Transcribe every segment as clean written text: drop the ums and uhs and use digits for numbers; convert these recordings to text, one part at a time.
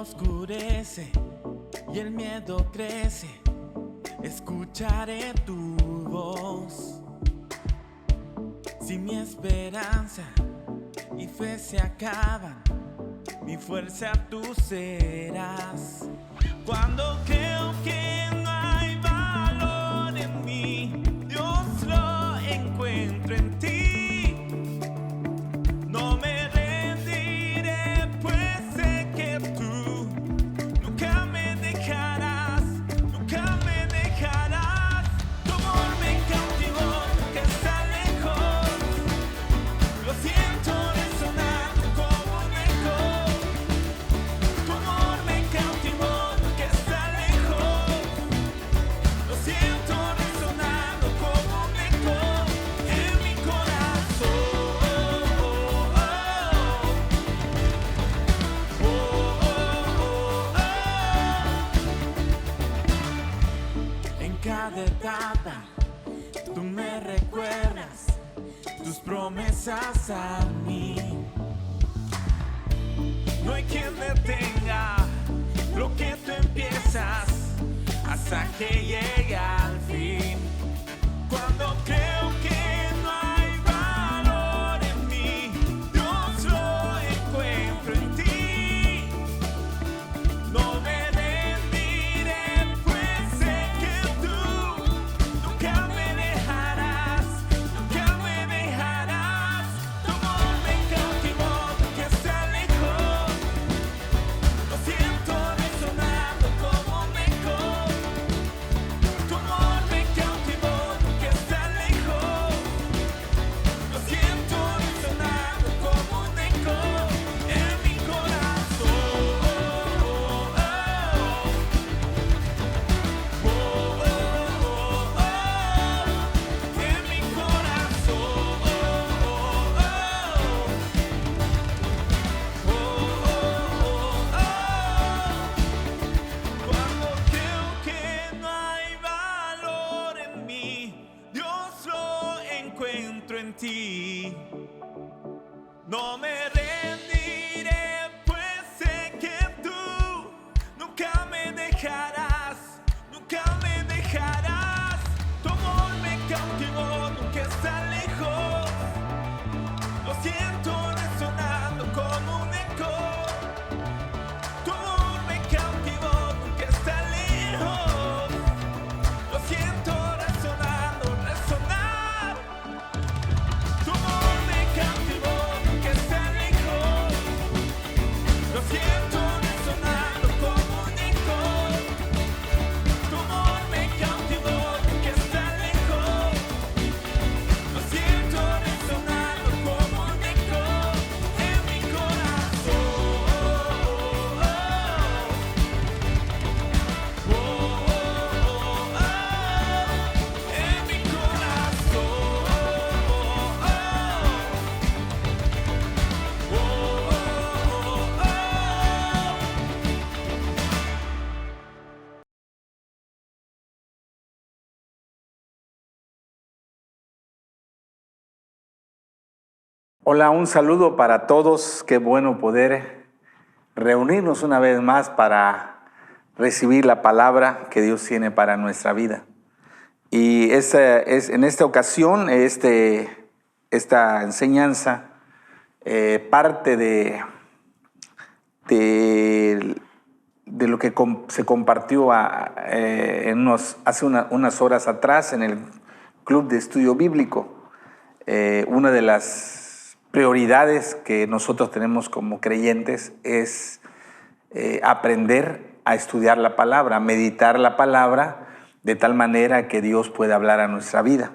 oscurece y el miedo crece, escucharé tu voz. Si mi esperanza y fe se acaban, mi fuerza tú serás. Cuando creo que no hay valor en mí, Dios lo encuentro en ti. No me rendiré, pues sé que tú nunca me dejarás, nunca me dejarás. Tu amor me cautivó, nunca está lejos. Lo siento resonando como un eco. Tu amor me cautivó, nunca está lejos. Lo siento resonando como un eco en mi corazón. En cada etapa tú me recuerdas tus promesas a mí. No hay quien detenga lo que tú empiezas hasta que llegue al fin. Cuando creo que no hay valor en mí, Dios lo encuentro en ti. No me rendiré, pues sé que tú nunca me dejarás, nunca me dejarás. Tu amor me cautivó, nunca está lejos. Lo siento resonando como un eco. Tu amor me cautivó, nunca está lejos. Lo siento resonando como un eco en mi corazón. En mi corazón. Cuando creo que no hay valor en mí, Dios lo encuentro en ti. No me rendiré, pues sé que tú nunca me dejarás, nunca me dejarás. Tu amor me cautivó, nunca está lejos. Lo siento resonando como un eco. Tu amor me cautivó, nunca está lejos. Lo siento resonando, resonar. Tu amor me cautivó, nunca está lejos. Lo siento resonando como un eco. Tu amor me cautivó, nunca está lejos. Lo siento resonando como un eco en mi corazón. En mi Hola, un saludo para todos. Qué bueno poder reunirnos una vez más para recibir la palabra que Dios tiene para nuestra vida. Y en esta ocasión, esta enseñanza parte de lo que se compartió hace unas horas atrás en el Club de Estudio Bíblico. Una de las prioridades que nosotros tenemos como creyentes es aprender a estudiar la palabra, meditar la palabra de tal manera que Dios pueda hablar a nuestra vida.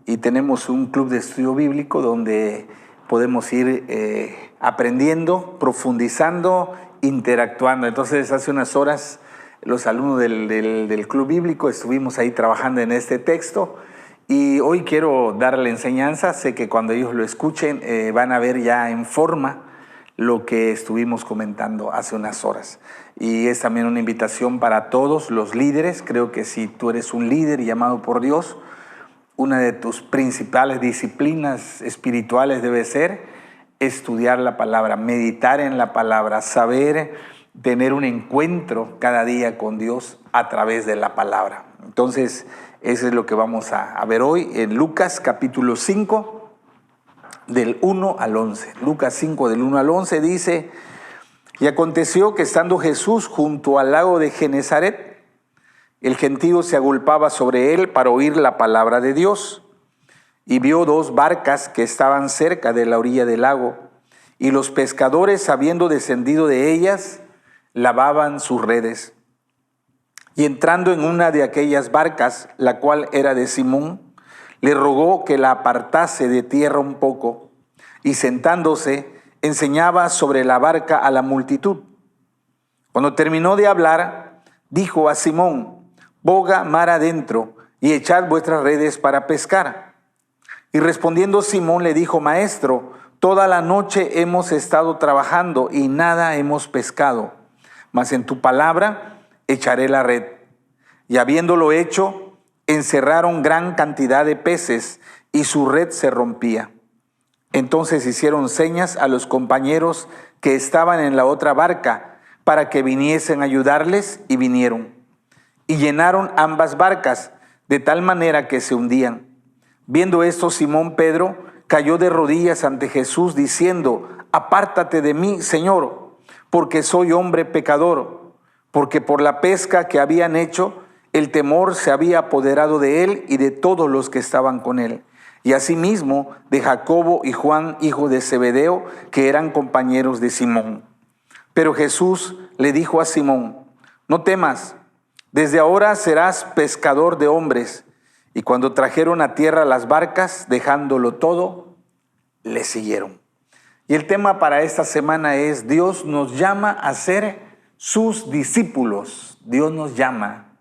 Y tenemos un club de estudio bíblico donde podemos ir aprendiendo, profundizando, interactuando. Entonces, hace unas horas los alumnos del club bíblico estuvimos ahí trabajando en este texto. Y hoy quiero dar la enseñanza. Sé que cuando ellos lo escuchen van a ver ya en forma lo que estuvimos comentando hace unas horas. Y es también una invitación para todos los líderes. Creo que si tú eres un líder llamado por Dios, una de tus principales disciplinas espirituales debe ser estudiar la palabra, meditar en la palabra, saber tener un encuentro cada día con Dios a través de la palabra. Entonces, eso es lo que vamos a ver hoy en Lucas capítulo 5, del 1 al 11. Lucas 5, del 1 al 11 dice: y aconteció que estando Jesús junto al lago de Genezaret, el gentío se agolpaba sobre él para oír la palabra de Dios. Y vio dos barcas que estaban cerca de la orilla del lago, y los pescadores, habiendo descendido de ellas, lavaban sus redes. Y entrando en una de aquellas barcas, la cual era de Simón, le rogó que la apartase de tierra un poco, y sentándose, enseñaba sobre la barca a la multitud. Cuando terminó de hablar, dijo a Simón: boga mar adentro y echad vuestras redes para pescar. Y respondiendo Simón le dijo: Maestro, toda la noche hemos estado trabajando y nada hemos pescado, mas en tu palabra echaré la red. Y habiéndolo hecho, encerraron gran cantidad de peces y su red se rompía. Entonces hicieron señas a los compañeros que estaban en la otra barca para que viniesen a ayudarles, y vinieron. Y llenaron ambas barcas de tal manera que se hundían. Viendo esto, Simón Pedro cayó de rodillas ante Jesús diciendo: apártate de mí, Señor, porque soy hombre pecador. Porque por la pesca que habían hecho, el temor se había apoderado de él y de todos los que estaban con él. Y asimismo de Jacobo y Juan, hijo de Zebedeo, que eran compañeros de Simón. Pero Jesús le dijo a Simón: no temas, desde ahora serás pescador de hombres. Y cuando trajeron a tierra las barcas, dejándolo todo, le siguieron. Y el tema para esta semana es: Dios nos llama a ser sus discípulos. Dios nos llama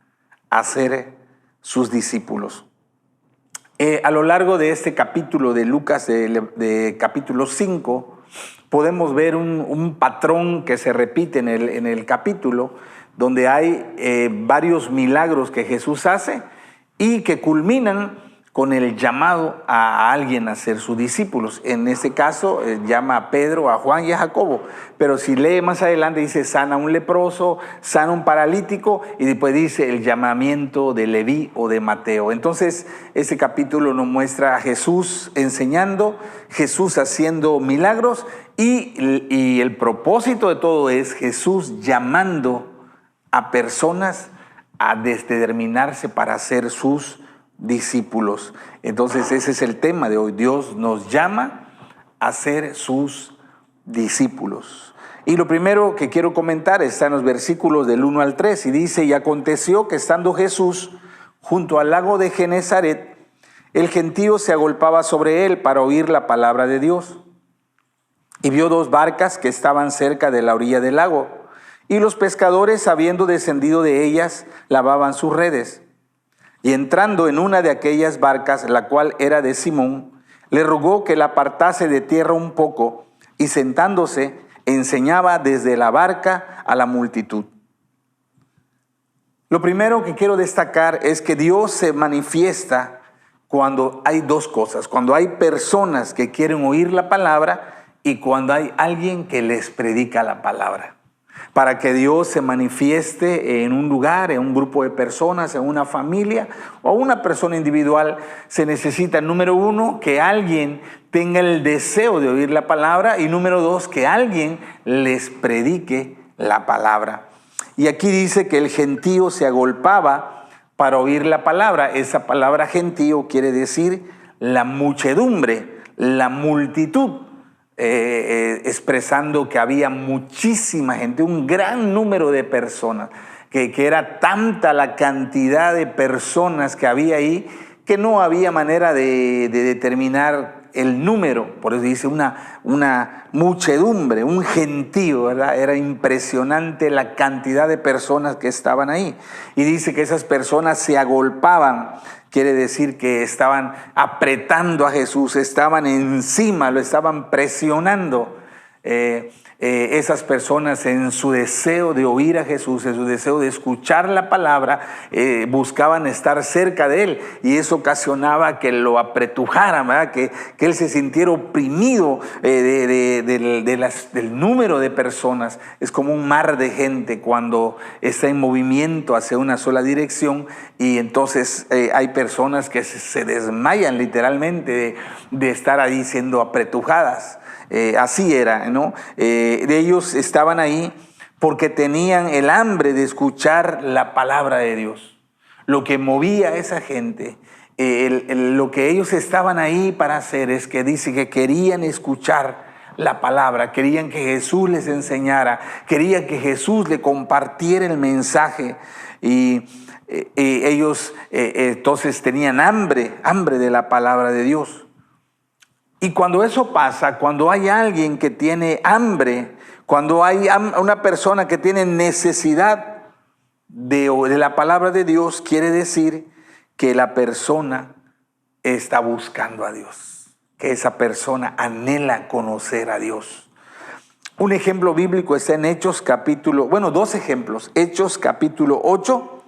a ser sus discípulos. A lo largo de este capítulo de Lucas, de capítulo 5, podemos ver un patrón que se repite en el capítulo, donde hay varios milagros que Jesús hace y que culminan con el llamado a alguien a ser sus discípulos. En este caso llama a Pedro, a Juan y a Jacobo, pero si lee más adelante dice: sana a un leproso, sana a un paralítico, y después dice el llamamiento de Leví o de Mateo. Entonces este capítulo nos muestra a Jesús enseñando, Jesús haciendo milagros, y el propósito de todo es Jesús llamando a personas a determinarse para ser sus discípulos. Entonces ese es el tema de hoy. Dios nos llama a ser sus discípulos. Y lo primero que quiero comentar está en los versículos del 1 al 3, y dice: y aconteció que estando Jesús junto al lago de Genezaret, el gentío se agolpaba sobre él para oír la palabra de Dios. Y vio dos barcas que estaban cerca de la orilla del lago, y los pescadores, habiendo descendido de ellas, lavaban sus redes. Y entrando en una de aquellas barcas, la cual era de Simón, le rogó que la apartase de tierra un poco, y sentándose, enseñaba desde la barca a la multitud. Lo primero que quiero destacar es que Dios se manifiesta cuando hay dos cosas: cuando hay personas que quieren oír la palabra y cuando hay alguien que les predica la palabra. Para que Dios se manifieste en un lugar, en un grupo de personas, en una familia o una persona individual, se necesita, número uno, que alguien tenga el deseo de oír la palabra, y número dos, que alguien les predique la palabra. Y aquí dice que el gentío se agolpaba para oír la palabra. Esa palabra gentío quiere decir la muchedumbre, la multitud. Expresando que había muchísima gente, un gran número de personas, que era tanta la cantidad de personas que había ahí, que no había manera de determinar el número. Por eso dice una muchedumbre, un gentío, ¿verdad? Era impresionante la cantidad de personas que estaban ahí. Y dice que esas personas se agolpaban. Quiere decir que estaban apretando a Jesús, estaban encima, lo estaban presionando. esas personas en su deseo de oír a Jesús, en su deseo de escuchar la palabra, buscaban estar cerca de Él, y eso ocasionaba que lo apretujaran, ¿verdad? Que Él se sintiera oprimido del número de personas. Es como un mar de gente cuando está en movimiento hacia una sola dirección, y entonces hay personas que se desmayan literalmente de estar ahí siendo apretujadas. Así era, ¿no? Ellos estaban ahí porque tenían el hambre de escuchar la palabra de Dios. Lo que movía a esa gente, lo que ellos estaban ahí para hacer, es que dice que querían escuchar la palabra, querían que Jesús les enseñara, querían que Jesús le compartiera el mensaje, y ellos entonces tenían hambre de la palabra de Dios. Y cuando eso pasa, cuando hay alguien que tiene hambre, cuando hay una persona que tiene necesidad de la palabra de Dios, quiere decir que la persona está buscando a Dios, que esa persona anhela conocer a Dios. Un ejemplo bíblico está en Hechos capítulo, dos ejemplos. Hechos capítulo 8,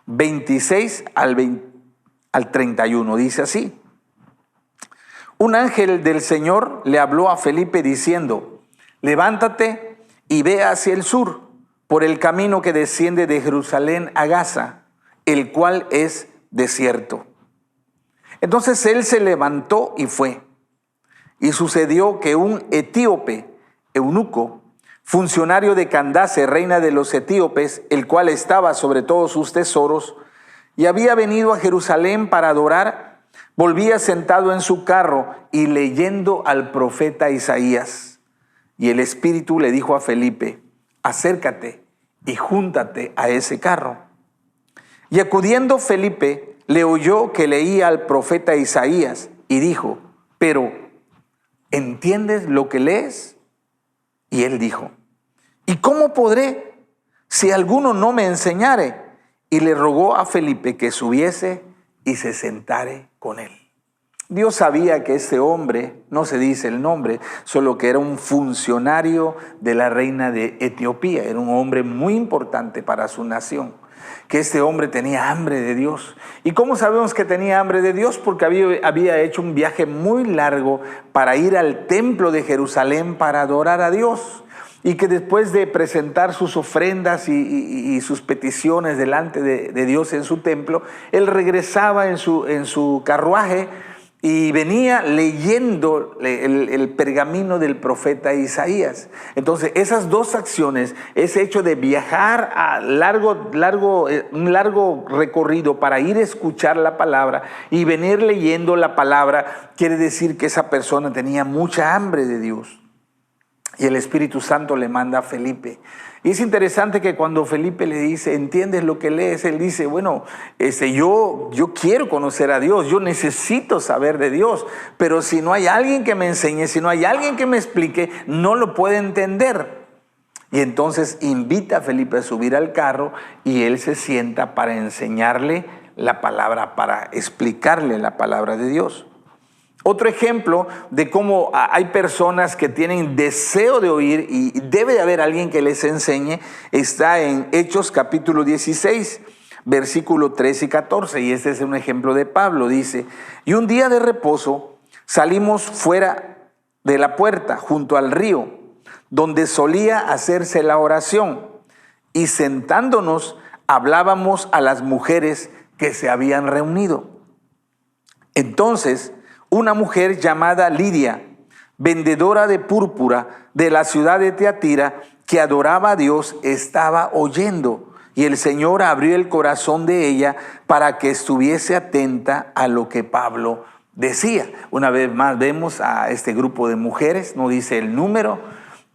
26 al 31, dice así: un ángel del Señor le habló a Felipe diciendo: levántate y ve hacia el sur, por el camino que desciende de Jerusalén a Gaza, el cual es desierto. Entonces él se levantó y fue. Y sucedió que un etíope, eunuco, funcionario de Candace, reina de los etíopes, el cual estaba sobre todos sus tesoros, y había venido a Jerusalén para adorar, volvía sentado en su carro y leyendo al profeta Isaías. Y el Espíritu le dijo a Felipe: acércate y júntate a ese carro. Y acudiendo Felipe, le oyó que leía al profeta Isaías y dijo: pero, ¿entiendes lo que lees? Y él dijo: ¿y cómo podré si alguno no me enseñare? Y le rogó a Felipe que subiese y se sentare con él. Dios sabía que este hombre, no se dice el nombre, solo que era un funcionario de la reina de Etiopía, era un hombre muy importante para su nación, que este hombre tenía hambre de Dios. ¿Y cómo sabemos que tenía hambre de Dios? Porque había hecho un viaje muy largo para ir al templo de Jerusalén para adorar a Dios. Y que después de presentar sus ofrendas y sus peticiones delante de Dios en su templo, él regresaba en su carruaje y venía leyendo el pergamino del profeta Isaías. Entonces, esas dos acciones, ese hecho de viajar a un largo recorrido para ir a escuchar la palabra y venir leyendo la palabra, quiere decir que esa persona tenía mucha hambre de Dios. Y el Espíritu Santo le manda a Felipe. Y es interesante que cuando Felipe le dice: ¿entiendes lo que lees? Él dice: bueno, yo quiero conocer a Dios, yo necesito saber de Dios, pero si no hay alguien que me enseñe, si no hay alguien que me explique, no lo puedo entender. Y entonces invita a Felipe a subir al carro y él se sienta para enseñarle la palabra, para explicarle la palabra de Dios. Otro ejemplo de cómo hay personas que tienen deseo de oír y debe de haber alguien que les enseñe está en Hechos capítulo 16, versículo 13 y 14. Y este es un ejemplo de Pablo. Dice: y un día de reposo salimos fuera de la puerta junto al río, donde solía hacerse la oración, y sentándonos hablábamos a las mujeres que se habían reunido. Entonces una mujer llamada Lidia, vendedora de púrpura de la ciudad de Tiatira, que adoraba a Dios, estaba oyendo, y el Señor abrió el corazón de ella para que estuviese atenta a lo que Pablo decía. Una vez más vemos a este grupo de mujeres, no dice el número,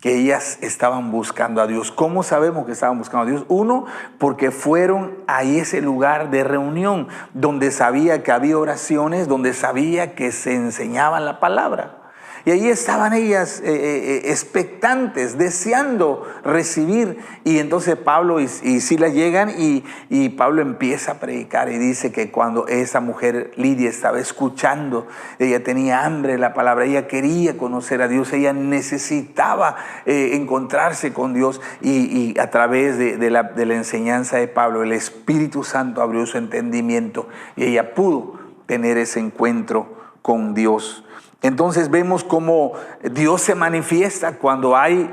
que ellas estaban buscando a Dios. ¿Cómo sabemos que estaban buscando a Dios? Uno, porque fueron a ese lugar de reunión donde sabía que había oraciones, donde sabía que se enseñaba la palabra. Y ahí estaban ellas expectantes, deseando recibir. Y entonces Pablo y Silas llegan y Pablo empieza a predicar y dice que cuando esa mujer Lidia estaba escuchando, ella tenía hambre de la palabra, ella quería conocer a Dios, ella necesitaba encontrarse con Dios y a través de la enseñanza de Pablo, el Espíritu Santo abrió su entendimiento y ella pudo tener ese encuentro con Dios. Entonces vemos cómo Dios se manifiesta cuando hay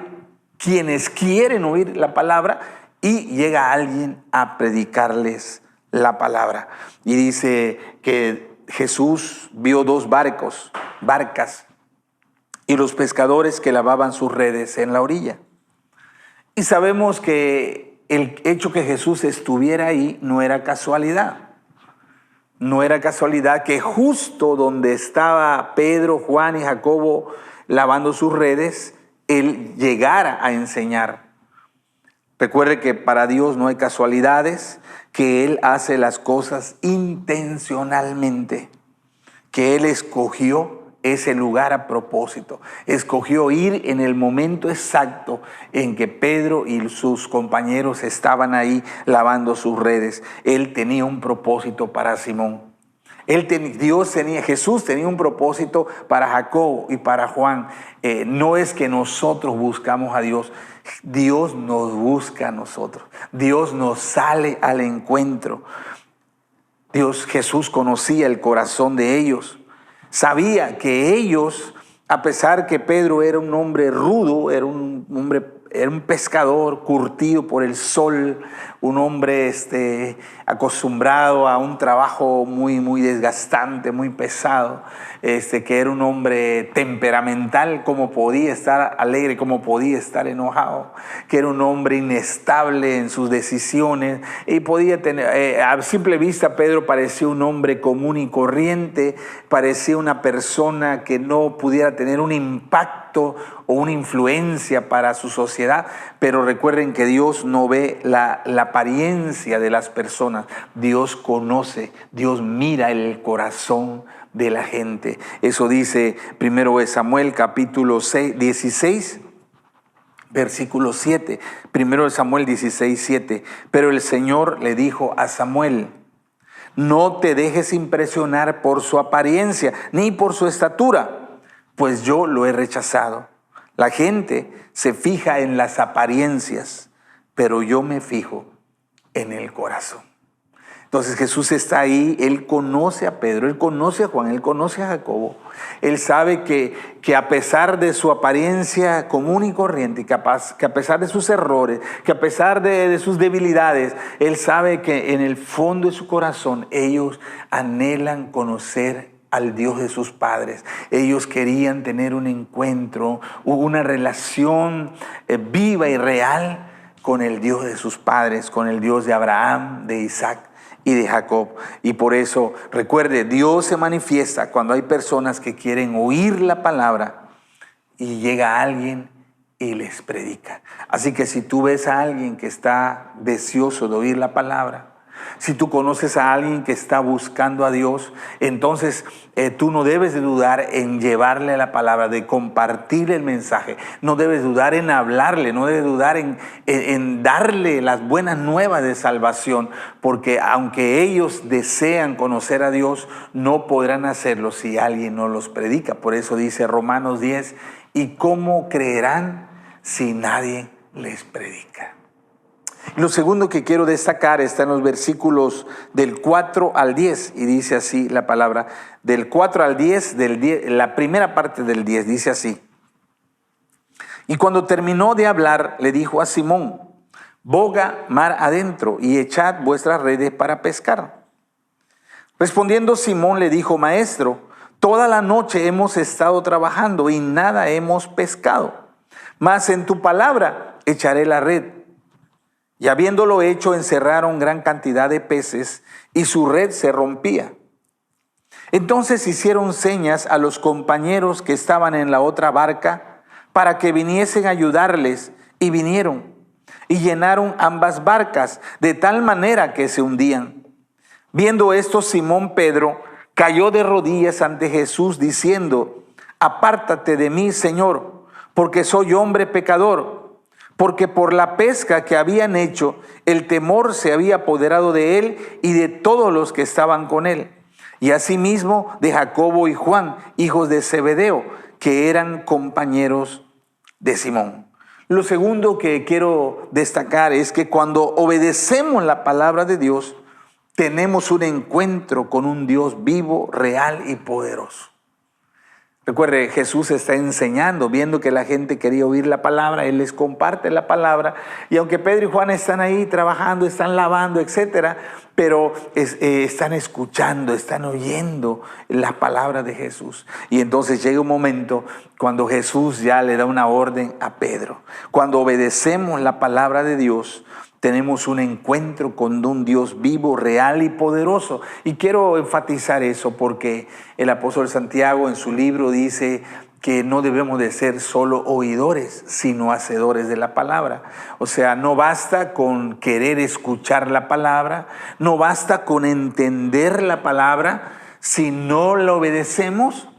quienes quieren oír la palabra y llega alguien a predicarles la palabra. Y dice que Jesús vio dos barcas, y los pescadores que lavaban sus redes en la orilla. Y sabemos que el hecho que Jesús estuviera ahí no era casualidad. No era casualidad que justo donde estaba Pedro, Juan y Jacobo lavando sus redes, Él llegara a enseñar. Recuerde que para Dios no hay casualidades, que Él hace las cosas intencionalmente, que Él escogió ese lugar a propósito. Escogió ir en el momento exacto en que Pedro y sus compañeros estaban ahí lavando sus redes. Él tenía un propósito para Simón. Jesús tenía un propósito para Jacobo y para Juan. No es que nosotros buscamos a Dios. Dios nos busca a nosotros. Dios nos sale al encuentro. Jesús conocía el corazón de ellos. Sabía que ellos, a pesar que Pedro era un hombre rudo, era un pescador curtido por el sol, un hombre acostumbrado a un trabajo muy, muy desgastante, muy pesado, que era un hombre temperamental, como podía estar alegre, como podía estar enojado, que era un hombre inestable en sus decisiones y podía tener, a simple vista Pedro parecía un hombre común y corriente, parecía una persona que no pudiera tener un impacto o una influencia para su sociedad, pero recuerden que Dios no ve la apariencia de las personas. Dios conoce, Dios mira el corazón de la gente. Eso dice 1 Samuel capítulo 16, versículo 7. 1 Samuel 16, 7. Pero el Señor le dijo a Samuel: no te dejes impresionar por su apariencia ni por su estatura, pues yo lo he rechazado. La gente se fija en las apariencias, pero yo me fijo en el corazón. Entonces Jesús está ahí, Él conoce a Pedro, Él conoce a Juan, Él conoce a Jacobo. Él sabe que a pesar de su apariencia común y corriente, que a pesar de sus errores, que a pesar de sus debilidades, Él sabe que en el fondo de su corazón ellos anhelan conocer al Dios de sus padres. Ellos querían tener un encuentro, una relación viva y real con el Dios de sus padres, con el Dios de Abraham, de Isaac y de Jacob. Y por eso, recuerde, Dios se manifiesta cuando hay personas que quieren oír la palabra y llega alguien y les predica. Así que si tú ves a alguien que está deseoso de oír la palabra, si tú conoces a alguien que está buscando a Dios, entonces tú no debes de dudar en llevarle la palabra, de compartir el mensaje. No debes dudar en hablarle, no debes dudar en darle las buenas nuevas de salvación, porque aunque ellos desean conocer a Dios, no podrán hacerlo si alguien no los predica. Por eso dice Romanos 10, ¿y cómo creerán si nadie les predica? Lo segundo que quiero destacar está en los versículos del 4 al 10, y dice así la palabra, del 4 al 10, la primera parte del 10, dice así: y cuando terminó de hablar, le dijo a Simón: boga mar adentro y echad vuestras redes para pescar. Respondiendo Simón le dijo: maestro, toda la noche hemos estado trabajando y nada hemos pescado, mas en tu palabra echaré la red. Y habiéndolo hecho, encerraron gran cantidad de peces y su red se rompía. Entonces hicieron señas a los compañeros que estaban en la otra barca para que viniesen a ayudarles, y vinieron y llenaron ambas barcas de tal manera que se hundían. Viendo esto, Simón Pedro cayó de rodillas ante Jesús diciendo: apártate de mí, Señor, porque soy hombre pecador. Porque por la pesca que habían hecho, el temor se había apoderado de él y de todos los que estaban con él. Y asimismo de Jacobo y Juan, hijos de Zebedeo, que eran compañeros de Simón. Lo segundo que quiero destacar es que cuando obedecemos la palabra de Dios, tenemos un encuentro con un Dios vivo, real y poderoso. Recuerde, Jesús está enseñando, viendo que la gente quería oír la palabra, Él les comparte la palabra. Y aunque Pedro y Juan están ahí trabajando, están lavando, etcétera, pero están escuchando, están oyendo la palabra de Jesús. Y entonces llega un momento cuando Jesús ya le da una orden a Pedro. Cuando obedecemos la palabra de Dios, tenemos un encuentro con un Dios vivo, real y poderoso. Y quiero enfatizar eso porque el apóstol Santiago en su libro dice que no debemos de ser solo oidores, sino hacedores de la palabra. O sea, no basta con querer escuchar la palabra, no basta con entender la palabra. Si no la obedecemos,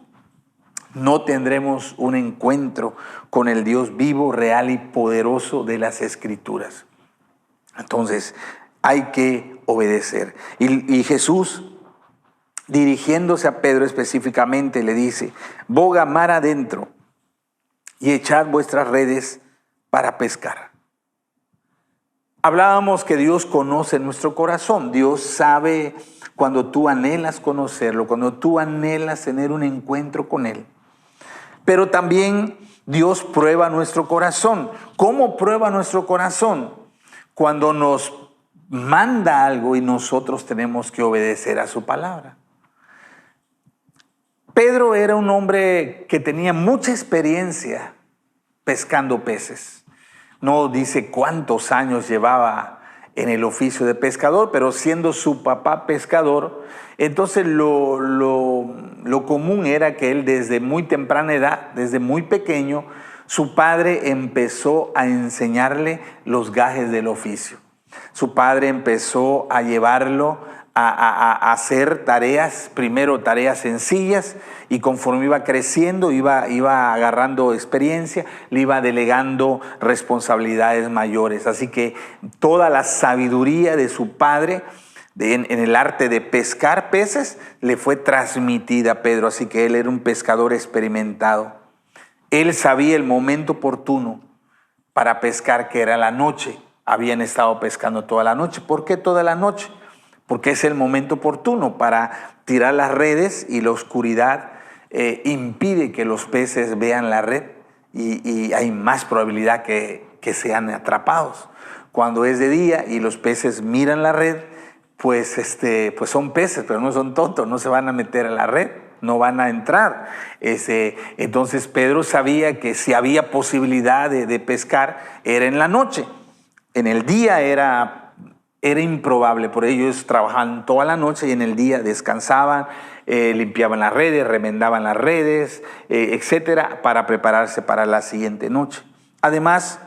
no tendremos un encuentro con el Dios vivo, real y poderoso de las Escrituras. Entonces, hay que obedecer. Y Jesús, dirigiéndose a Pedro específicamente, le dice: boga mar adentro y echad vuestras redes para pescar. Hablábamos que Dios conoce nuestro corazón. Dios sabe cuando tú anhelas conocerlo, cuando tú anhelas tener un encuentro con Él. Pero también Dios prueba nuestro corazón. ¿Cómo prueba nuestro corazón? Cuando nos manda algo y nosotros tenemos que obedecer a su palabra. Pedro era un hombre que tenía mucha experiencia pescando peces. No dice cuántos años llevaba en el oficio de pescador, pero siendo su papá pescador, entonces lo común era que él desde muy temprana edad, desde muy pequeño, su padre empezó a enseñarle los gajes del oficio. Su padre empezó a llevarlo a hacer tareas, primero tareas sencillas, y conforme iba creciendo, iba agarrando experiencia, le iba delegando responsabilidades mayores. Así que toda la sabiduría de su padre en el arte de pescar peces le fue transmitida a Pedro. Así que él era un pescador experimentado. Él sabía el momento oportuno para pescar, que era la noche. Habían estado pescando toda la noche. ¿Por qué toda la noche? Porque es el momento oportuno para tirar las redes y la oscuridad impide que los peces vean la red y hay más probabilidad que sean atrapados. Cuando es de día y los peces miran la red, pues son peces, pero no son tontos, no se van a meter a la red. No van a entrar. Entonces Pedro sabía que si había posibilidad de pescar, era en la noche. En el día era improbable, por ello ellos trabajaban toda la noche y en el día descansaban, limpiaban las redes, remendaban las redes, etcétera, para prepararse para la siguiente noche. Además,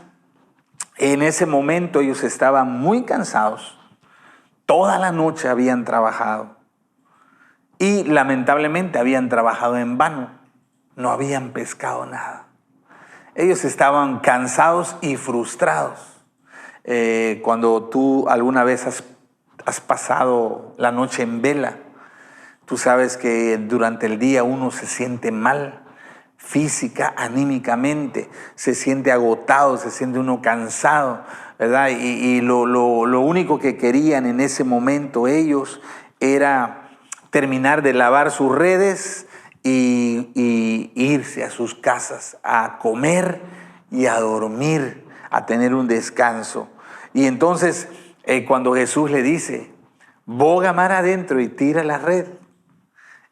en ese momento ellos estaban muy cansados. Toda la noche habían trabajado. Y lamentablemente habían trabajado en vano, no habían pescado nada. Ellos estaban cansados y frustrados. Cuando tú alguna vez has pasado la noche en vela, tú sabes que durante el día uno se siente mal, física, anímicamente, se siente agotado, se siente uno cansado, ¿verdad? Y lo único que querían en ese momento ellos era terminar de lavar sus redes y irse a sus casas a comer y a dormir, a tener un descanso. Y entonces cuando Jesús le dice, boga mar adentro y tira la red,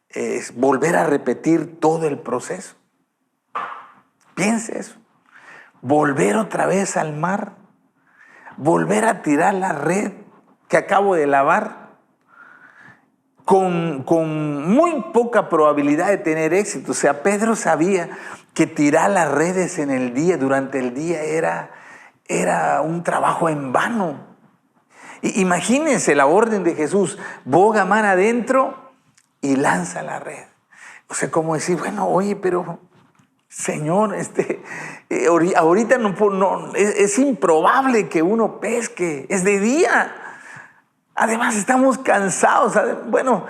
es volver a repetir todo el proceso. Piense eso. Volver otra vez al mar, volver a tirar la red que acabo de lavar, con muy poca probabilidad de tener éxito. O sea, Pedro sabía que tirar las redes en el día, durante el día, era un trabajo en vano. Imagínense la orden de Jesús: boga mar adentro y lanza la red. O sea, como decir, bueno, oye, pero Señor, ahorita es improbable que uno pesque, es de día. Además estamos cansados. Bueno,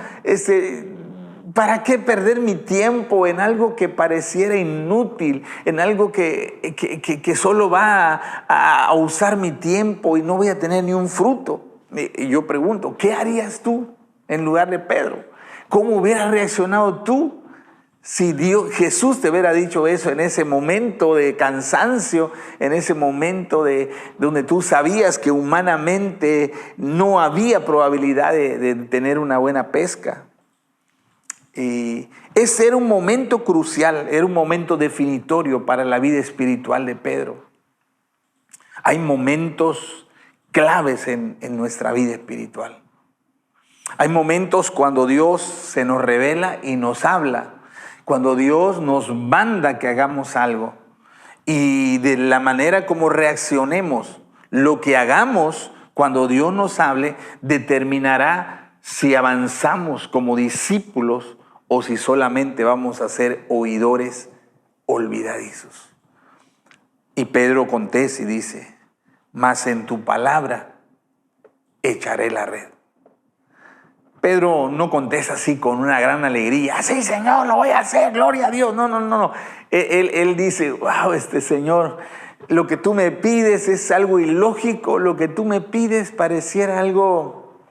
¿para qué perder mi tiempo en algo que pareciera inútil? En algo que solo va a usar mi tiempo y no voy a tener ni un fruto. Y yo pregunto, ¿qué harías tú en lugar de Pedro? ¿Cómo hubieras reaccionado tú si Jesús te hubiera dicho eso en ese momento de cansancio, en ese momento donde tú sabías que humanamente no había probabilidad de tener una buena pesca? Y ese era un momento crucial, era un momento definitorio para la vida espiritual de Pedro. Hay momentos claves en nuestra vida espiritual. Hay momentos cuando Dios se nos revela y nos habla, cuando Dios nos manda que hagamos algo, y de la manera como reaccionemos, lo que hagamos cuando Dios nos hable determinará si avanzamos como discípulos o si solamente vamos a ser oidores olvidadizos. Y Pedro contesta y dice, mas en tu palabra echaré la red. Pedro no contesta así con una gran alegría. Sí, Señor, lo voy a hacer, gloria a Dios. No. Él dice, wow, Señor, lo que tú me pides es algo ilógico. Lo que tú me pides pareciera algo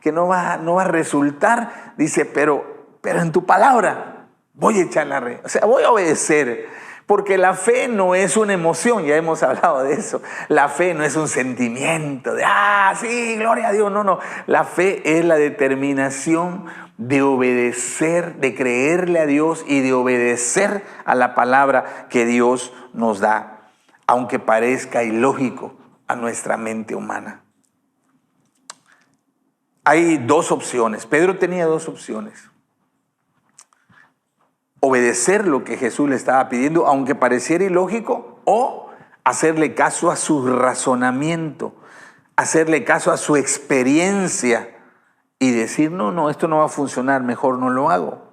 que no va a resultar. Dice, pero en tu palabra voy a echar la red. O sea, voy a obedecer. Porque la fe no es una emoción, ya hemos hablado de eso. La fe no es un sentimiento de, sí, gloria a Dios. No. La fe es la determinación de obedecer, de creerle a Dios y de obedecer a la palabra que Dios nos da, aunque parezca ilógico a nuestra mente humana. Hay dos opciones. Pedro tenía dos opciones. Obedecer lo que Jesús le estaba pidiendo, aunque pareciera ilógico, o hacerle caso a su razonamiento, hacerle caso a su experiencia y decir, no, esto no va a funcionar, mejor no lo hago.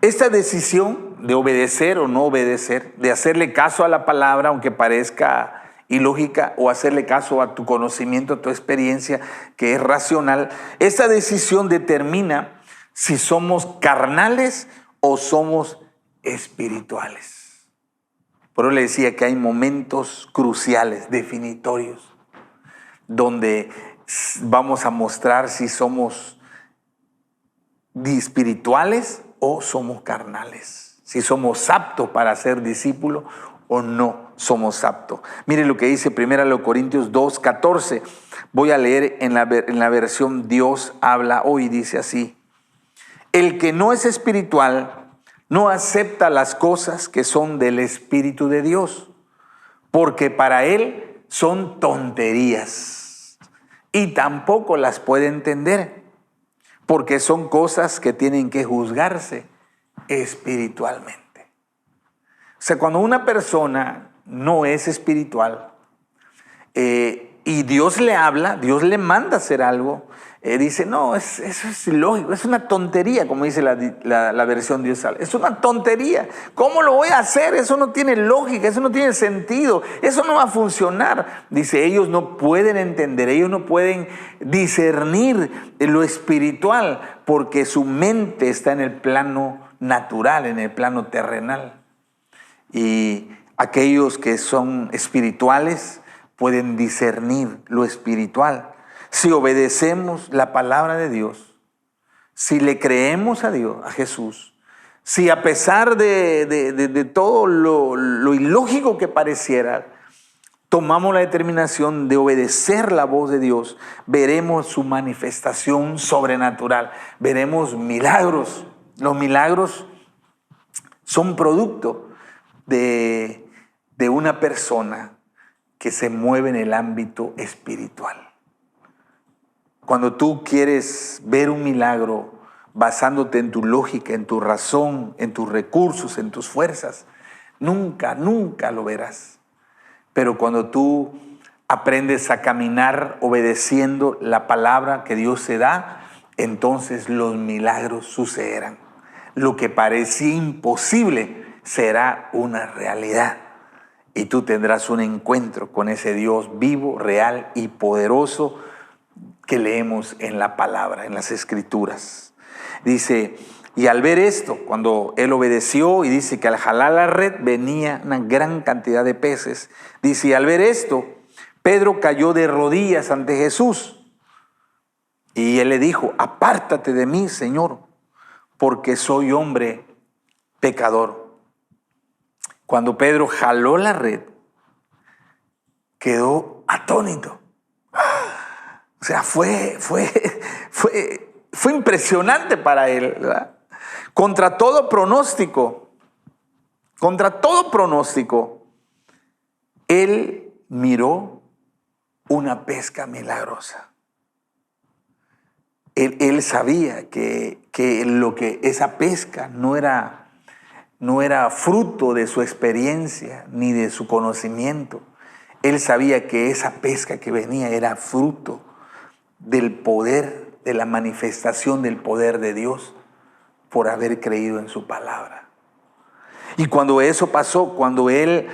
Esta decisión de obedecer o no obedecer, de hacerle caso a la palabra, aunque parezca ilógica, o hacerle caso a tu conocimiento, a tu experiencia, que es racional, esta decisión determina si somos carnales o somos espirituales. Por eso le decía que hay momentos cruciales, definitorios, donde vamos a mostrar si somos espirituales o somos carnales, si somos aptos para ser discípulos o no somos aptos. Mire lo que dice 1 Corintios 2:14. Voy a leer en la versión Dios habla hoy, dice así: el que no es espiritual no acepta las cosas que son del Espíritu de Dios, porque para él son tonterías y tampoco las puede entender, porque son cosas que tienen que juzgarse espiritualmente. O sea, cuando una persona no es espiritual y Dios le habla, Dios le manda a hacer algo, dice, no, eso es ilógico, es una tontería, como dice la versión Dios habla. Es una tontería. ¿Cómo lo voy a hacer? Eso no tiene lógica, eso no tiene sentido, eso no va a funcionar. Dice, ellos no pueden entender, ellos no pueden discernir lo espiritual, porque su mente está en el plano natural, en el plano terrenal. Y aquellos que son espirituales pueden discernir lo espiritual. Si obedecemos la palabra de Dios, si le creemos a Dios, a Jesús, si a pesar de todo lo ilógico que pareciera, tomamos la determinación de obedecer la voz de Dios, veremos su manifestación sobrenatural, veremos milagros. Los milagros son producto de una persona que se mueve en el ámbito espiritual. Cuando tú quieres ver un milagro basándote en tu lógica, en tu razón, en tus recursos, en tus fuerzas, nunca lo verás. Pero cuando tú aprendes a caminar obedeciendo la palabra que Dios te da, entonces los milagros sucederán. Lo que parecía imposible será una realidad. Y tú tendrás un encuentro con ese Dios vivo, real y poderoso que leemos en la palabra, en las escrituras. Dice, y al ver esto, cuando él obedeció, y dice que al jalar la red venía una gran cantidad de peces. Dice, y al ver esto, Pedro cayó de rodillas ante Jesús. Y él le dijo, apártate de mí, Señor, porque soy hombre pecador. Cuando Pedro jaló la red, quedó atónito. O sea, fue impresionante para él, ¿verdad? Contra todo pronóstico, él miró una pesca milagrosa. Él sabía que esa pesca no era fruto de su experiencia ni de su conocimiento. Él sabía que esa pesca que venía era fruto del poder, de la manifestación del poder de Dios por haber creído en su palabra. Y cuando eso pasó, cuando él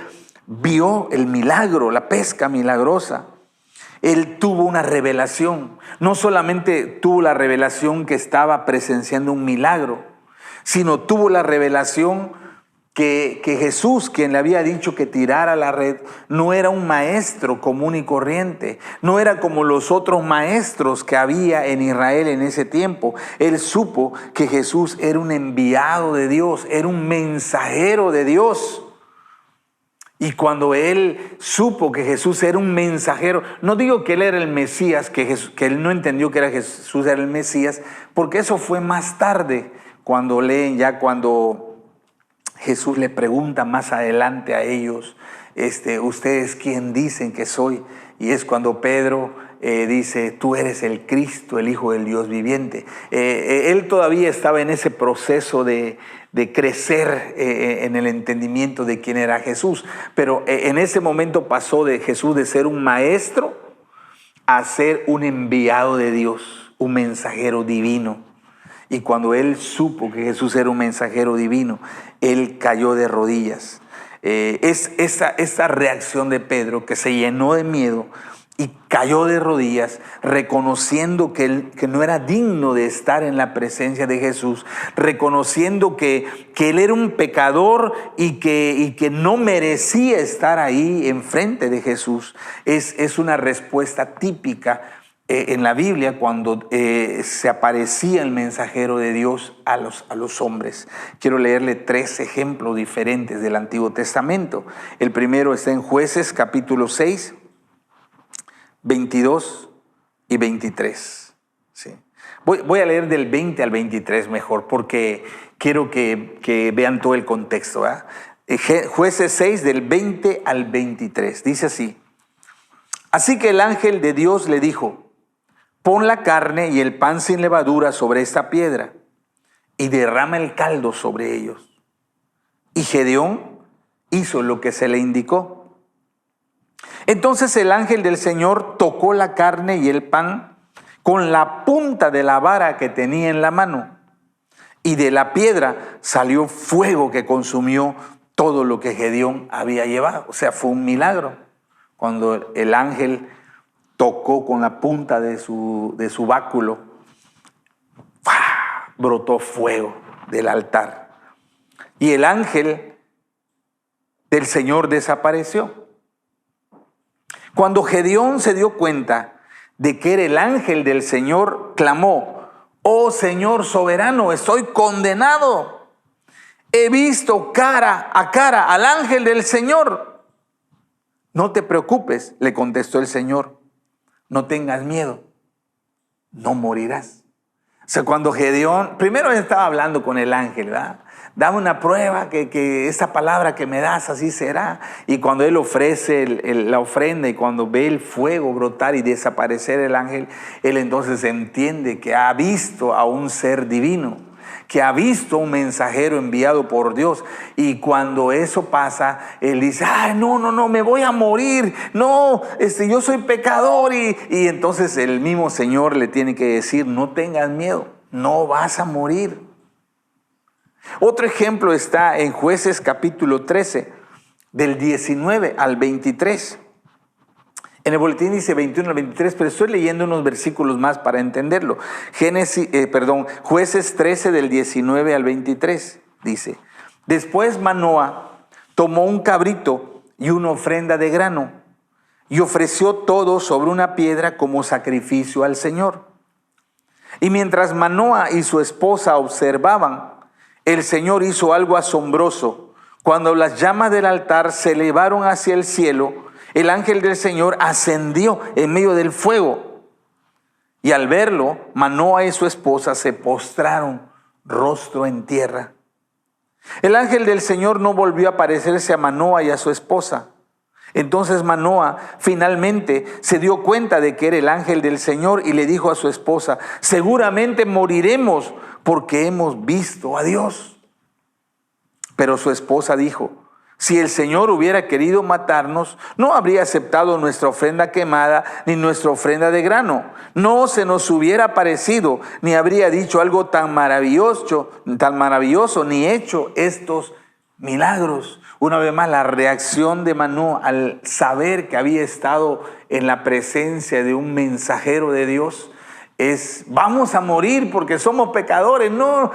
vio el milagro, la pesca milagrosa, él tuvo una revelación. No solamente tuvo la revelación que estaba presenciando un milagro, sino tuvo la revelación que Jesús, quien le había dicho que tirara la red, no era un maestro común y corriente, no era como los otros maestros que había en Israel en ese tiempo. Él supo que Jesús era un enviado de Dios, era un mensajero de Dios. Y cuando él supo que Jesús era un mensajero, no digo que él era el Mesías, que él no entendió que Jesús era el Mesías, porque eso fue más tarde, cuando leen ya cuando Jesús le pregunta más adelante a ellos, ¿ustedes quién dicen que soy? Y es cuando Pedro dice, tú eres el Cristo, el Hijo del Dios viviente. Él todavía estaba en ese proceso de crecer en el entendimiento de quién era Jesús. Pero en ese momento pasó de Jesús de ser un maestro a ser un enviado de Dios, un mensajero divino. Y cuando él supo que Jesús era un mensajero divino, él cayó de rodillas. Esta reacción de Pedro, que se llenó de miedo y cayó de rodillas, reconociendo que no era digno de estar en la presencia de Jesús, reconociendo que él era un pecador y que no merecía estar ahí enfrente de Jesús. Es una respuesta típica en la Biblia cuando se aparecía el mensajero de Dios a los hombres. Quiero leerle 3 ejemplos diferentes del Antiguo Testamento. El primero está en Jueces capítulo 6, 22 y 23. ¿Sí? Voy a leer del 20 al 23 mejor, porque quiero que vean todo el contexto, ¿verdad? Jueces 6 del 20 al 23. Dice así: así que el ángel de Dios le dijo, pon la carne y el pan sin levadura sobre esta piedra y derrama el caldo sobre ellos. Y Gedeón hizo lo que se le indicó. Entonces el ángel del Señor tocó la carne y el pan con la punta de la vara que tenía en la mano. Y de la piedra salió fuego que consumió todo lo que Gedeón había llevado. O sea, fue un milagro. Cuando el ángel tocó con la punta de su báculo, brotó fuego del altar. Y el ángel del Señor desapareció. Cuando Gedeón se dio cuenta de que era el ángel del Señor, clamó, oh Señor soberano, estoy condenado. He visto cara a cara al ángel del Señor. No te preocupes, le contestó el Señor. No tengas miedo, no morirás. O sea, cuando Gedeón, primero estaba hablando con el ángel, ¿verdad? Dame una prueba que esta palabra que me das así será. Y cuando él ofrece la ofrenda y cuando ve el fuego brotar y desaparecer el ángel, él entonces entiende que ha visto a un ser divino, que ha visto un mensajero enviado por Dios. Y cuando eso pasa, él dice, ay, no, me voy a morir. No, yo soy pecador. Y entonces el mismo Señor le tiene que decir, no tengas miedo, no vas a morir. Otro ejemplo está en Jueces capítulo 13, del 19 al 23. En el boletín dice 21 al 23, pero estoy leyendo unos versículos más para entenderlo. Jueces 13 del 19 al 23 dice: Después Manoa tomó un cabrito y una ofrenda de grano y ofreció todo sobre una piedra como sacrificio al Señor. Y mientras Manoa y su esposa observaban, el Señor hizo algo asombroso. Cuando las llamas del altar se elevaron hacia el cielo, el ángel del Señor ascendió en medio del fuego. Y al verlo, Manoa y su esposa se postraron rostro en tierra. El ángel del Señor no volvió a aparecerse a Manoa y a su esposa. Entonces Manoa finalmente se dio cuenta de que era el ángel del Señor y le dijo a su esposa: seguramente moriremos porque hemos visto a Dios. Pero su esposa dijo: si el Señor hubiera querido matarnos, no habría aceptado nuestra ofrenda quemada ni nuestra ofrenda de grano. No se nos hubiera aparecido, ni habría dicho algo tan maravilloso, ni hecho estos milagros. Una vez más, la reacción de Manoa al saber que había estado en la presencia de un mensajero de Dios es: vamos a morir porque somos pecadores, no,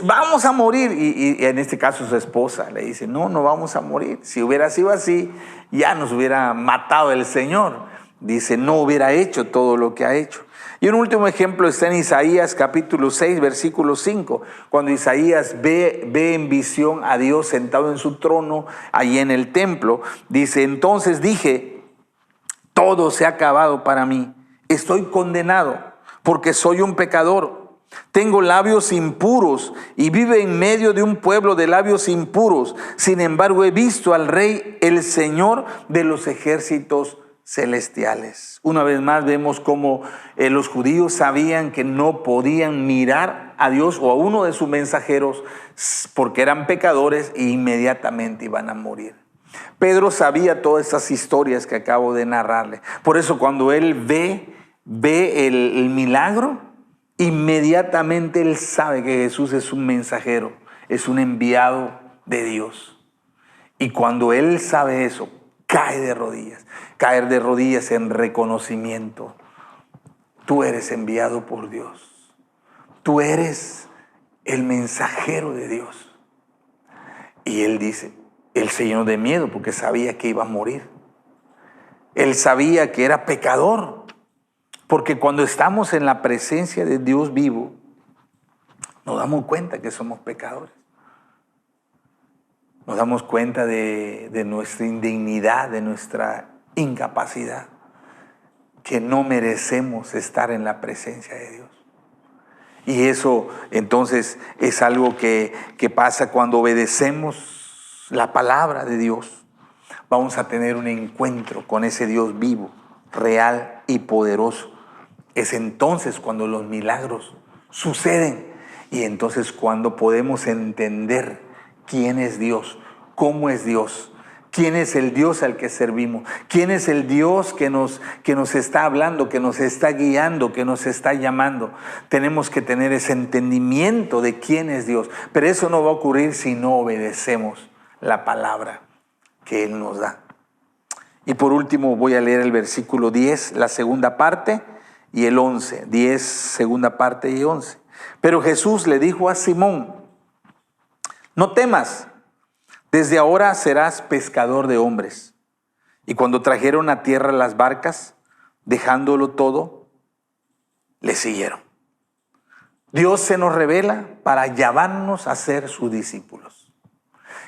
vamos a morir. Y en este caso su esposa le dice: no vamos a morir. Si hubiera sido así, ya nos hubiera matado el Señor. Dice: no hubiera hecho todo lo que ha hecho. Y un último ejemplo está en Isaías capítulo 6, versículo 5, cuando Isaías ve en visión a Dios sentado en su trono allí en el templo. Dice: entonces dije, todo se ha acabado para mí. Estoy condenado porque soy un pecador. Tengo labios impuros y vivo en medio de un pueblo de labios impuros. Sin embargo, he visto al Rey, el Señor de los ejércitos celestiales. Una vez más vemos cómo los judíos sabían que no podían mirar a Dios o a uno de sus mensajeros porque eran pecadores e inmediatamente iban a morir. Pedro sabía todas esas historias que acabo de narrarle. Por eso cuando él ve el milagro, inmediatamente él sabe que Jesús es un mensajero, es un enviado de Dios. Y cuando él sabe eso, cae de rodillas en reconocimiento. Tú eres enviado por Dios. Tú eres el mensajero de Dios. Y él dice, él se llenó de miedo porque sabía que iba a morir. Él sabía que era pecador. Porque cuando estamos en la presencia de Dios vivo, nos damos cuenta que somos pecadores. Nos damos cuenta de nuestra indignidad, de nuestra incapacidad, que no merecemos estar en la presencia de Dios. Y eso entonces es algo que pasa cuando obedecemos la palabra de Dios. Vamos a tener un encuentro con ese Dios vivo, real y poderoso. Es entonces cuando los milagros suceden y entonces cuando podemos entender quién es Dios, cómo es Dios, quién es el Dios al que servimos, quién es el Dios que nos está hablando, que nos está guiando, que nos está llamando. Tenemos que tener ese entendimiento de quién es Dios, pero eso no va a ocurrir si no obedecemos la palabra que Él nos da. Y por último voy a leer el versículo 10, la segunda parte, y el 11, 10, segunda parte y 11. Pero Jesús le dijo a Simón: no temas, desde ahora serás pescador de hombres. Y cuando trajeron a tierra las barcas, dejándolo todo, le siguieron. Dios se nos revela para llamarnos a ser sus discípulos.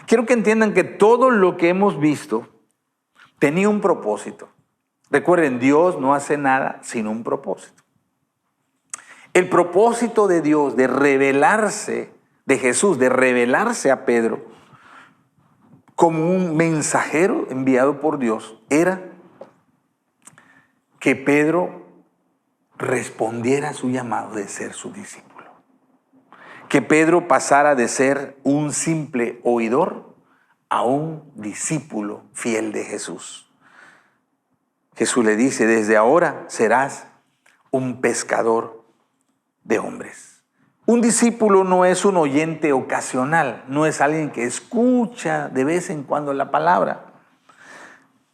Quiero que entiendan que todo lo que hemos visto tenía un propósito. Recuerden, Dios no hace nada sin un propósito. El propósito de Dios de revelarse, de Jesús, de revelarse a Pedro como un mensajero enviado por Dios, era que Pedro respondiera a su llamado de ser su discípulo. Que Pedro pasara de ser un simple oidor a un discípulo fiel de Jesús. Jesús le dice: desde ahora serás un pescador de hombres. Un discípulo no es un oyente ocasional, no es alguien que escucha de vez en cuando la palabra.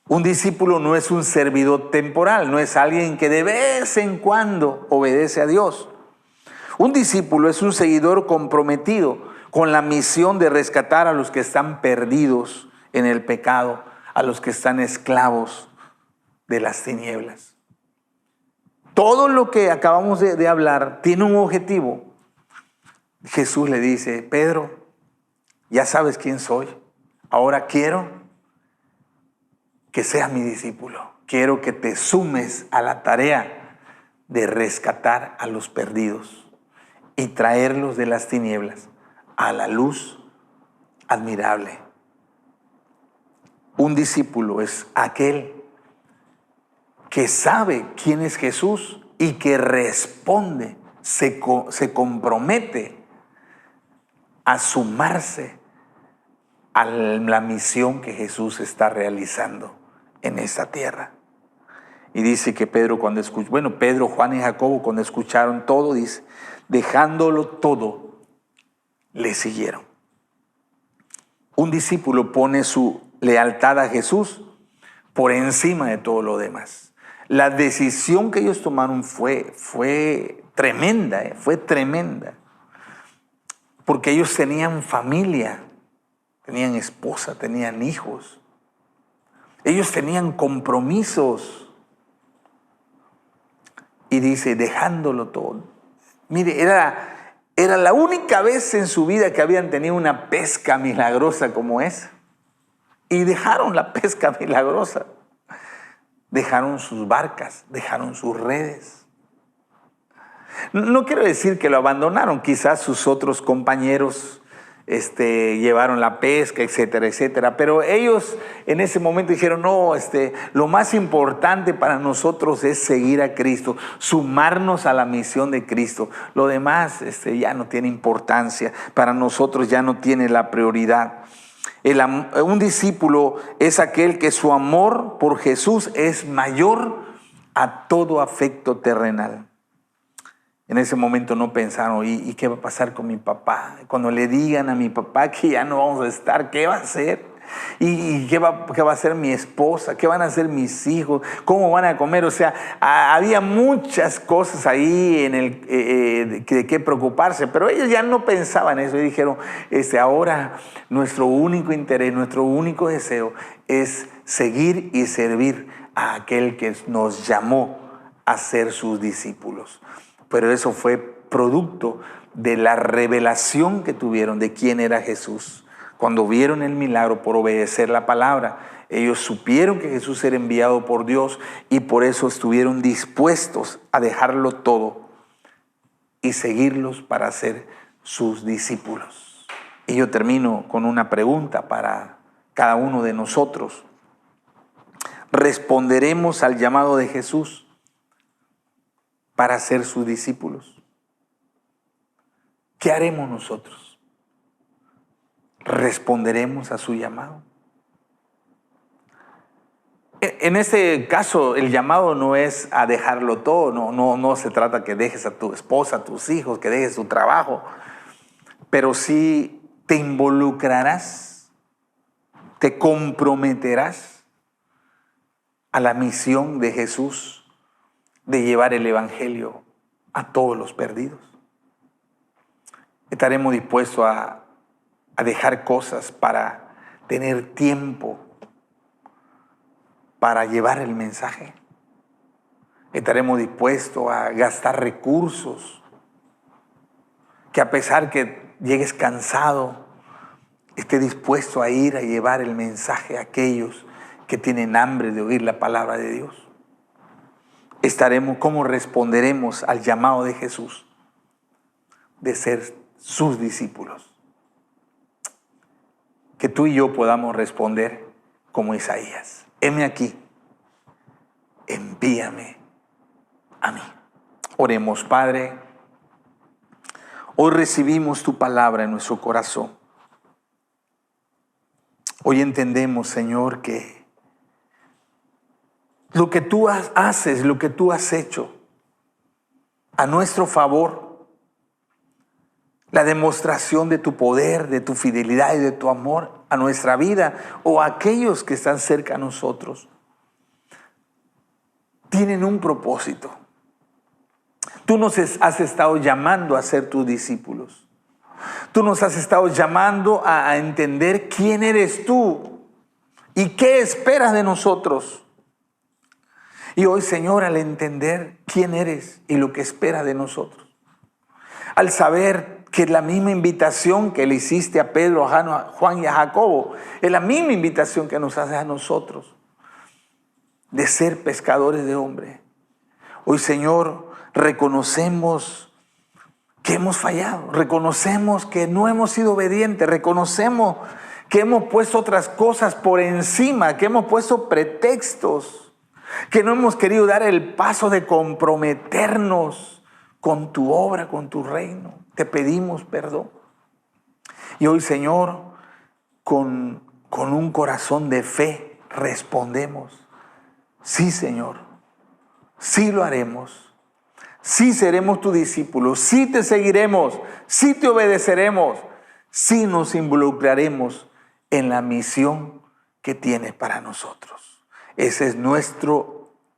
Un discípulo no es un servidor temporal, no es alguien que de vez en cuando obedece a Dios. Un discípulo es un seguidor comprometido con la misión de rescatar a los que están perdidos en el pecado, a los que están esclavos de las tinieblas. Todo lo que acabamos de hablar tiene un objetivo. Jesús le dice: Pedro, ya sabes quién soy. Ahora quiero que seas mi discípulo. Quiero que te sumes a la tarea de rescatar a los perdidos y traerlos de las tinieblas a la luz admirable. Un discípulo es aquel que sabe quién es Jesús y que responde, se compromete a sumarse a la misión que Jesús está realizando en esta tierra. Y dice que Pedro cuando escuchó, Pedro, Juan y Jacobo cuando escucharon todo, dice, dejándolo todo, le siguieron. Un discípulo pone su lealtad a Jesús por encima de todo lo demás. La decisión que ellos tomaron fue tremenda, fue tremenda. Porque ellos tenían familia, tenían esposa, tenían hijos. Ellos tenían compromisos. Y dice, dejándolo todo. Mire, era la única vez en su vida que habían tenido una pesca milagrosa como esa. Y dejaron la pesca milagrosa. Dejaron sus barcas, dejaron sus redes. No quiero decir que lo abandonaron, quizás sus otros compañeros llevaron la pesca, etcétera, etcétera. Pero ellos en ese momento dijeron, no, lo más importante para nosotros es seguir a Cristo, sumarnos a la misión de Cristo. Lo demás ya no tiene importancia, para nosotros ya no tiene la prioridad. Un discípulo es aquel que su amor por Jesús es mayor a todo afecto terrenal. En ese momento no pensaron, ¿y qué va a pasar con mi papá? Cuando le digan a mi papá que ya no vamos a estar, ¿qué va a hacer? ¿Y qué va a hacer mi esposa? ¿Qué van a hacer mis hijos? ¿Cómo van a comer? O sea, había muchas cosas ahí de qué preocuparse, pero ellos ya no pensaban eso y dijeron, ahora nuestro único interés, nuestro único deseo es seguir y servir a aquel que nos llamó a ser sus discípulos. Pero eso fue producto de la revelación que tuvieron de quién era Jesús. Cuando vieron el milagro por obedecer la palabra, ellos supieron que Jesús era enviado por Dios y por eso estuvieron dispuestos a dejarlo todo y seguirlos para ser sus discípulos. Y yo termino con una pregunta para cada uno de nosotros. ¿Responderemos al llamado de Jesús para ser sus discípulos? ¿Qué haremos nosotros? ¿Responderemos a su llamado? En este caso, el llamado no es a dejarlo todo, no se trata que dejes a tu esposa, a tus hijos, que dejes tu trabajo, pero sí te involucrarás, te comprometerás a la misión de Jesús de llevar el evangelio a todos los perdidos. Estaremos dispuestos a dejar cosas para tener tiempo para llevar el mensaje. Estaremos dispuestos a gastar recursos, que a pesar que llegues cansado, esté dispuesto a ir a llevar el mensaje a aquellos que tienen hambre de oír la palabra de Dios. ¿Cómo responderemos al llamado de Jesús de ser sus discípulos? Que tú y yo podamos responder como Isaías. Heme aquí, envíame a mí. Oremos, Padre. Hoy recibimos tu palabra en nuestro corazón. Hoy entendemos, Señor, que lo que tú haces, lo que tú has hecho a nuestro favor, la demostración de tu poder, de tu fidelidad y de tu amor a nuestra vida o a aquellos que están cerca a nosotros. Tienen un propósito. Tú nos has estado llamando a ser tus discípulos. Tú nos has estado llamando a entender quién eres tú y qué esperas de nosotros. Y hoy, Señor, al entender quién eres y lo que esperas de nosotros, al saber que la misma invitación que le hiciste a Pedro, a Juan y a Jacobo, es la misma invitación que nos hace a nosotros, de ser pescadores de hombres. Hoy, Señor, reconocemos que hemos fallado, reconocemos que no hemos sido obedientes, reconocemos que hemos puesto otras cosas por encima, que hemos puesto pretextos, que no hemos querido dar el paso de comprometernos con tu obra, con tu reino. Te pedimos perdón. Y hoy, Señor, con un corazón de fe respondemos: sí, Señor, sí lo haremos, sí seremos tus discípulos, sí te seguiremos, sí te obedeceremos, sí nos involucraremos en la misión que tienes para nosotros. Esa es nuestra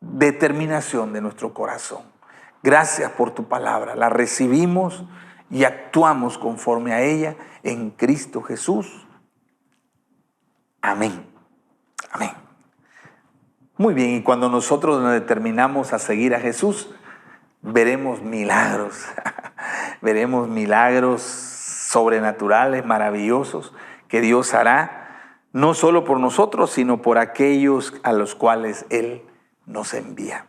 determinación de nuestro corazón. Gracias por tu palabra, la recibimos y actuamos conforme a ella en Cristo Jesús. Amén. Amén. Muy bien, y cuando nosotros nos determinamos a seguir a Jesús, veremos milagros. Veremos milagros sobrenaturales, maravillosos, que Dios hará, no solo por nosotros, sino por aquellos a los cuales Él nos envía.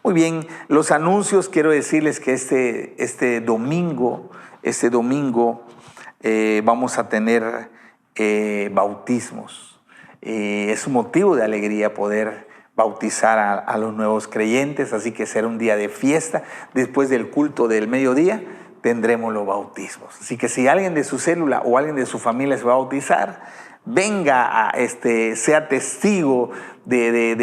Muy bien, los anuncios, quiero decirles que este domingo vamos a tener bautismos. Es un motivo de alegría poder bautizar a los nuevos creyentes, así que será un día de fiesta. Después del culto del mediodía tendremos los bautismos. Así que si alguien de su célula o alguien de su familia se va a bautizar, venga, sea testigo de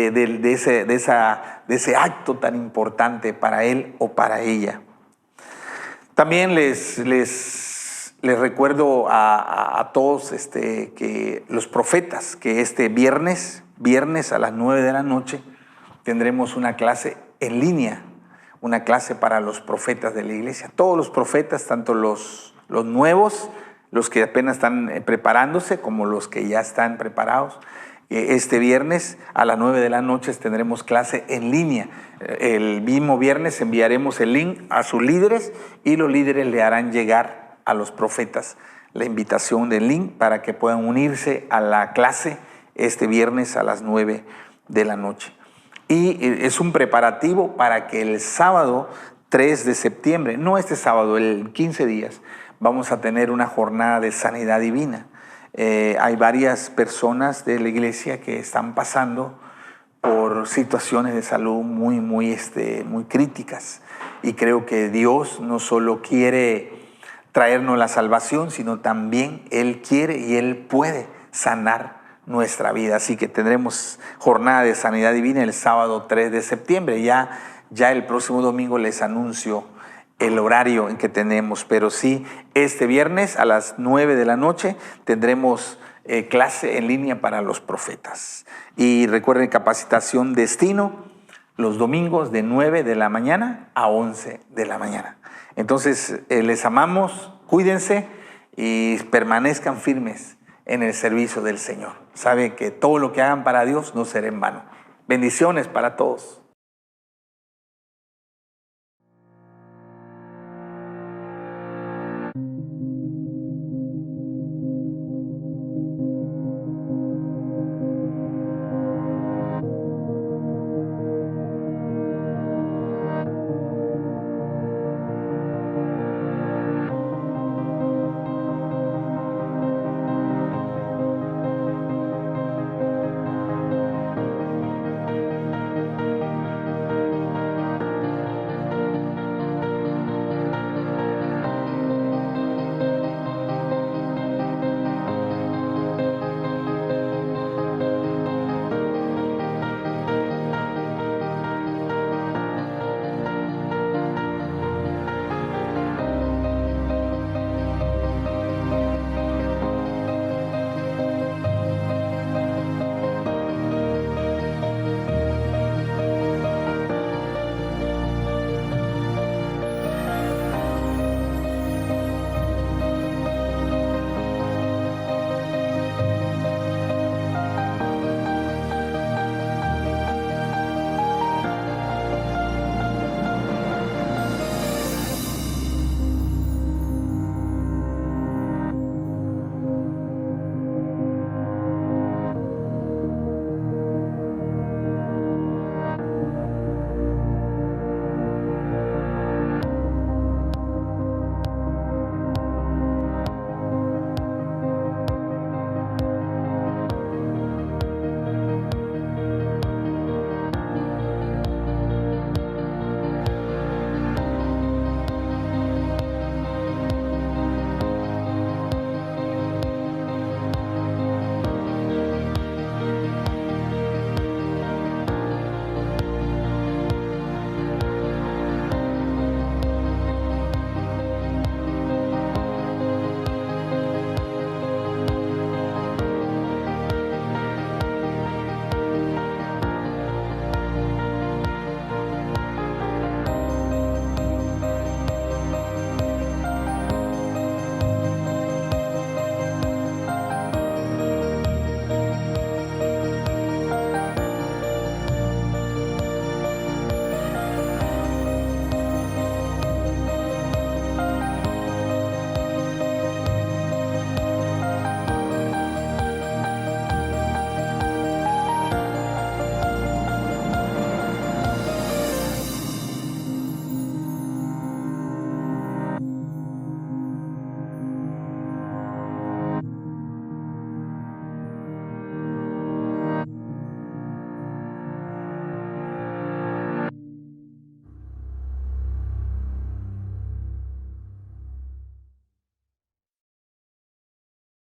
ese acto tan importante para él o para ella. También les recuerdo a todos que los profetas, que este viernes a las 9 de la noche tendremos una clase en línea, una clase para los profetas de la iglesia. Todos los profetas, tanto los nuevos, los que apenas están preparándose, como los que ya están preparados. Este viernes a las 9 de la noche tendremos clase en línea. El mismo viernes enviaremos el link a sus líderes y los líderes le harán llegar a los profetas la invitación del link para que puedan unirse a la clase este viernes a las 9 de la noche. Y es un preparativo para que el sábado 3 de septiembre, no este sábado, el 15 días, vamos a tener una jornada de sanidad divina. Hay varias personas de la iglesia que están pasando por situaciones de salud muy críticas. Y creo que Dios no solo quiere traernos la salvación, sino también Él quiere y Él puede sanar nuestra vida. Así que tendremos jornada de sanidad divina el sábado 3 de septiembre. Ya el próximo domingo les anuncio el horario en que tenemos, pero sí, este viernes a las 9 de la noche tendremos clase en línea para los profetas. Y recuerden, capacitación destino los domingos de 9 de la mañana a 11 de la mañana. Entonces, les amamos, cuídense y permanezcan firmes en el servicio del Señor. Saben que todo lo que hagan para Dios no será en vano. Bendiciones para todos.